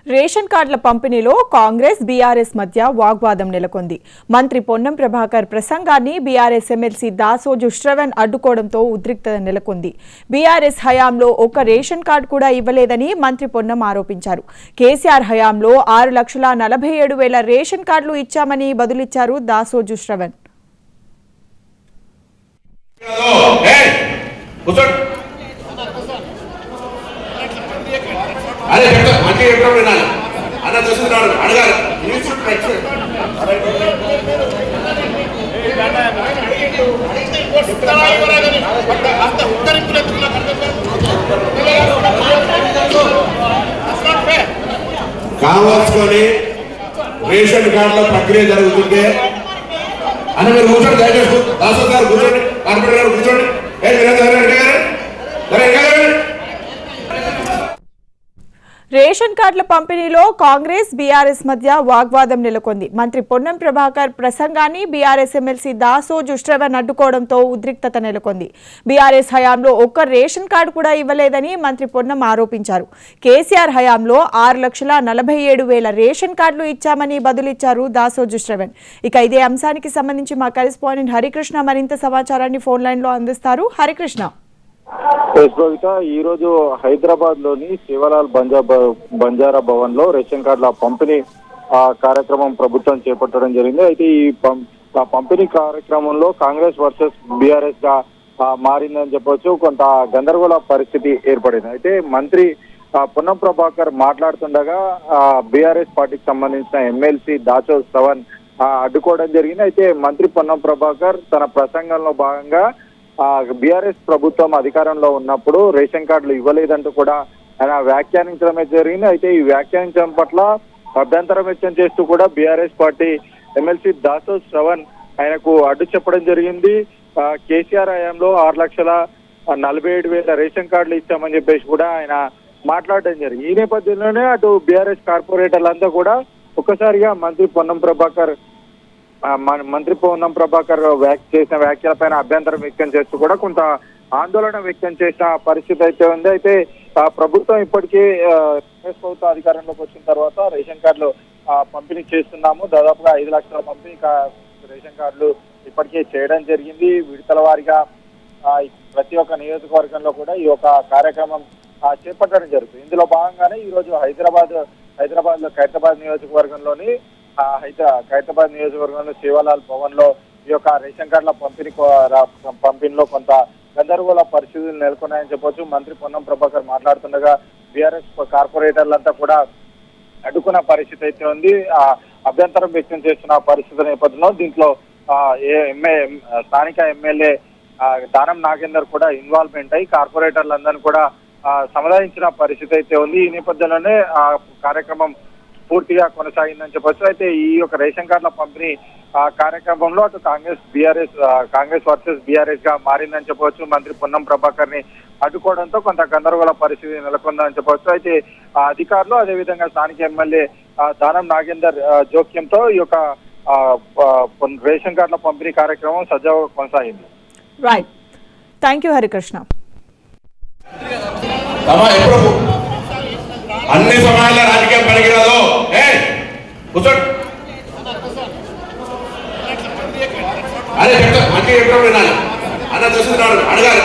Ration కార్డుల పంపిణీలో Congress BRS మధ్య వాగ్వాదం నెలకొంది. మంత్రి పొన్నం ప్రభాకర్ ప్రసంగాన్ని బీఆర్ఎస్ ఎమ్మెల్సీ దాసోజు శ్రవణ్ అడ్డుకోవడంతో ఉద్రిక్తత నెలకొంది. బీఆర్ఎస్ హయాంలో ఒక్క రేషన్ కార్డు కూడా ఇవ్వలేదని మంత్రి పొన్నం ఆరోపించారు. కేసీఆర్ హయాంలో 6,47,000 రేషన్ కార్డులు ఇచ్చామని బదులిచ్చారు దాసోజు శ్రవణ్. అదే చెప్తా మంచి చెప్తాం వినాలి అన్న చూస్తున్నాడు అడగాలి కావాల్సుకొని రేషన్ కార్డుల ప్రక్రియ జరుగుతుంటే అని మీరు కూర్చోండి. దయచేసి దాసు గారు కూర్చోండి, కార్పొరేటర్ గారు కూర్చోండి. రేషన్ కార్డుల పంపిణీలో కాంగ్రెస్ బీఆర్ఎస్ మధ్య వాగ్వాదం నెలకొంది. మంత్రి పొన్నం ప్రభాకర్ ప్రసంగాన్ని బీఆర్ఎస్ ఎమ్మెల్సీ దాసోజు శ్రవణ్ అడ్డుకోవడంతో ఉద్రిక్తత నెలకొంది. బీఆర్ఎస్ హయాంలో ఒక్క రేషన్ కార్డు కూడా ఇవ్వలేదని మంత్రి పొన్నం ఆరోపించారు. కేసీఆర్ హయాంలో 6,47,000 రేషన్ కార్డులు ఇచ్చామని బదులిచ్చారు దాసోజు శ్రవణ్. ఇక ఇదే అంశానికి సంబంధించి మా కరెస్పాండెంట్ హరికృష్ణ మరింత సమాచారాన్ని ఫోన్ లైన్ లో అందిస్తారు. హరికృష్ణ. ఈ రోజు హైదరాబాద్ లోని శివలాల్ బంజారా భవన్ లో రేషన్ కార్డుల పంపిణీ కార్యక్రమం ప్రభుత్వం చేపట్టడం జరిగింది. అయితే ఈ పంపిణీ కార్యక్రమంలో కాంగ్రెస్ వర్సెస్ బీఆర్ఎస్ గా మారిందని చెప్పొచ్చు. కొంత గందరగోళ పరిస్థితి ఏర్పడింది. అయితే మంత్రి పొన్నం ప్రభాకర్ మాట్లాడుతుండగా బీఆర్ఎస్ పార్టీకి సంబంధించిన ఎమ్మెల్సీ దాసో శ్రవణ్ అడ్డుకోవడం జరిగింది. అయితే మంత్రి పొన్నం ప్రభాకర్ తన ప్రసంగంలో భాగంగా బీఆర్ఎస్ ప్రభుత్వం అధికారంలో ఉన్నప్పుడు రేషన్ కార్డులు ఇవ్వలేదంటూ కూడా ఆయన వ్యాఖ్యానించడమే జరిగింది. అయితే ఈ వ్యాఖ్యానించడం పట్ల అభ్యంతరం వ్యక్తం చేస్తూ కూడా బీఆర్ఎస్ పార్టీ ఎమ్మెల్సీ దాసో శ్రవణ్ ఆయనకు అడ్డు చెప్పడం జరిగింది. కేసీఆర్ హయాంలో 6,47,000 రేషన్ కార్డులు ఇచ్చామని చెప్పేసి కూడా ఆయన మాట్లాడడం జరిగింది. ఈ నేపథ్యంలోనే అటు బీఆర్ఎస్ కార్పొరేటర్లంతా కూడా ఒక్కసారిగా మంత్రి పొన్నం ప్రభాకర్ చేసిన వ్యాఖ్యలపైన అభ్యంతరం వ్యక్తం చేస్తూ కూడా కొంత ఆందోళన వ్యక్తం చేసిన పరిస్థితి అయితే ఉంది. అయితే ప్రభుత్వం ఇప్పటికీ ప్రభుత్వ అధికారంలోకి వచ్చిన తర్వాత రేషన్ కార్డులు పంపిణీ చేస్తున్నాము. దాదాపుగా 5 లక్షల పంపిణీ రేషన్ కార్డులు ఇప్పటికే చేయడం జరిగింది. విడతల వారీగా ప్రతి ఒక్క నియోజకవర్గంలో కూడా ఈ యొక్క కార్యక్రమం చేపట్టడం జరుగుతుంది. ఇందులో భాగంగానే ఈ రోజు హైదరాబాద్ లో ఖైరతాబాద్ నియోజకవర్గంలోని ఖైరతాబాద్ నియోజకవర్గంలో శివలాల్ భవన్ లో ఈ యొక్క రేషన్ కార్డుల పంపిణీలో కొంత గందరగోళ పరిస్థితులు నెలకొన్నాయని చెప్పొచ్చు. మంత్రి పొన్నం ప్రభాకర్ మాట్లాడుతుండగా బీఆర్ఎస్ కార్పొరేటర్లంతా కూడా అడ్డుకున్న పరిస్థితి అయితే ఉంది. అభ్యంతరం వ్యక్తం చేస్తున్న పరిస్థితి నేపథ్యంలో దీంట్లో స్థానిక ఎమ్మెల్యే దానం నాగేందర్ కూడా ఇన్వాల్వ్మెంట్ అయ్యి కార్పొరేటర్లందరినీ కూడా సమాధానించిన పరిస్థితి అయితే ఉంది. ఈ నేపథ్యంలోనే కార్యక్రమం పూర్తిగా కొనసాగిందని చెప్పొచ్చు. అయితే ఈ యొక్క రేషన్ కార్డుల పంపిణీ కార్యక్రమంలో అటు కాంగ్రెస్ వర్సెస్ బీఆర్ఎస్ గా మారిందని చెప్పవచ్చు. మంత్రి పొన్నం ప్రభాకర్ ని అడ్డుకోవడంతో కొంత గందరగోళ పరిస్థితి నెలకొందని చెప్పవచ్చు. అయితే అధికారులు అదేవిధంగా స్థానిక ఎమ్మెల్యే దానం నాగేందర్ జోక్యంతో ఈ యొక్క రేషన్ కార్డుల పంపిణీ కార్యక్రమం సజావుగా కొనసాగింది. Right, thank you Harikrishna. అన్ని సమయాల్లో రాజకీయం పనికిరాదు. కూర్చోండి. అదే చెప్తా మంచి చెప్తాం వినాలి అన్న చూస్తున్నాడు అడగాలి